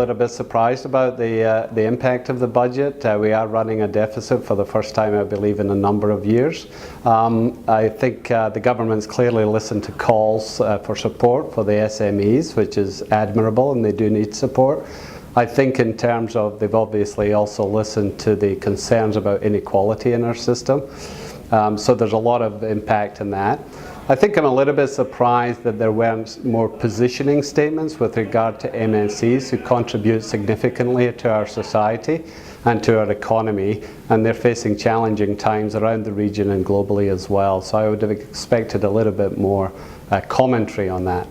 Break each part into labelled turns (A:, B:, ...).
A: little bit surprised about the impact of the budget. We are running a deficit for the first time, I believe, in a number of years. I think the government's clearly listened to calls for support for the SMEs, which is admirable, and they do need support. I think in terms of, they've obviously also listened to the concerns about inequality in our system. So there's a lot of impact in that. I think I'm a little bit surprised that there weren't more positioning statements with regard to MNCs who contribute significantly to our society and to our economy, and they're facing challenging times around the region and globally as well. So I would have expected a little bit more commentary on that.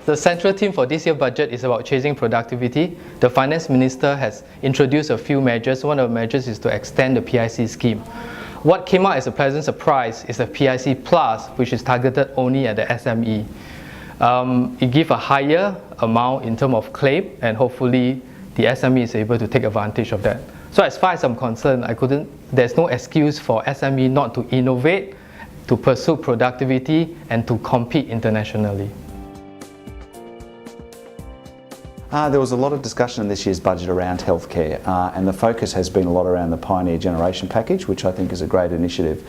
B: The central theme for this year's budget is about chasing productivity. The Finance Minister has introduced a few measures. One of the measures is to extend the PIC scheme. What came out as a pleasant surprise is the PIC Plus, which is targeted only at the SME. It gives a higher amount in terms of claim, and hopefully the SME is able to take advantage of that. So as far as I'm concerned, there's no excuse for SME not to innovate, to pursue productivity, and to compete internationally.
C: There was a lot of discussion in this year's budget around healthcare, and the focus has been a lot around the Pioneer Generation Package, which I think is a great initiative.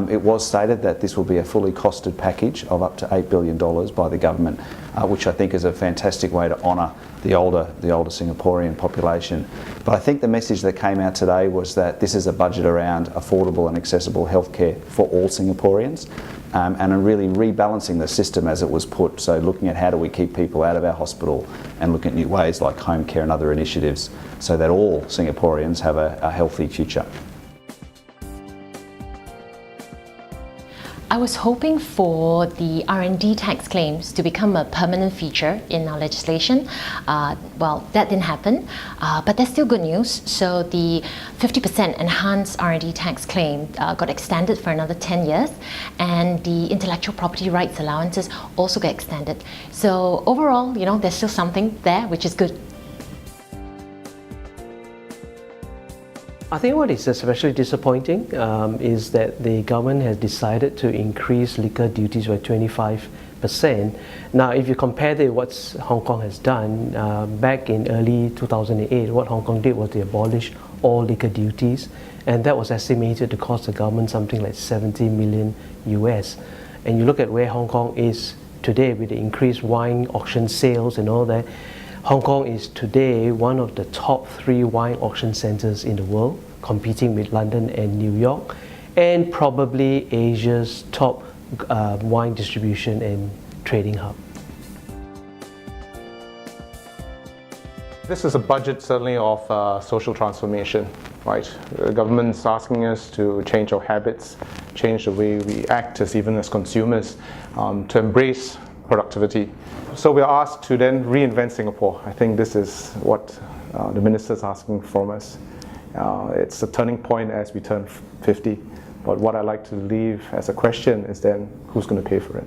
C: It was stated that this will be a fully costed package of up to $8 billion by the government, which I think is a fantastic way to honour the older Singaporean population. But I think the message that came out today was that this is a budget around affordable and accessible healthcare for all Singaporeans. And really rebalancing the system as it was put, so looking at how do we keep people out of our hospital and look at new ways like home care and other initiatives so that all Singaporeans have a healthy future.
D: I was hoping for the R&D tax claims to become a permanent feature in our legislation. Well, that didn't happen, but that's still good news. So the 50% enhanced R&D tax claim got extended for another 10 years, and the intellectual property rights allowances also get extended. So overall, you know, there's still something there, which is good.
E: I think what is especially disappointing is that the government has decided to increase liquor duties by 25%. Now, if you compare that with what Hong Kong has done, back in early 2008, what Hong Kong did was they abolished all liquor duties, and that was estimated to cost the government something like 70 million US. And you look at where Hong Kong is today with the increased wine auction sales and all that, Hong Kong is today one of the top 3 wine auction centers in the world, competing with London and New York, and probably Asia's top wine distribution and trading hub.
F: This is a budget certainly of social transformation, right? The government's asking us to change our habits, change the way we act even as consumers, to embrace productivity. So we are asked to then reinvent Singapore. I think this is what the minister is asking from us. It's a turning point as we turn 50, but what I like to leave as a question is then who's going to pay for it?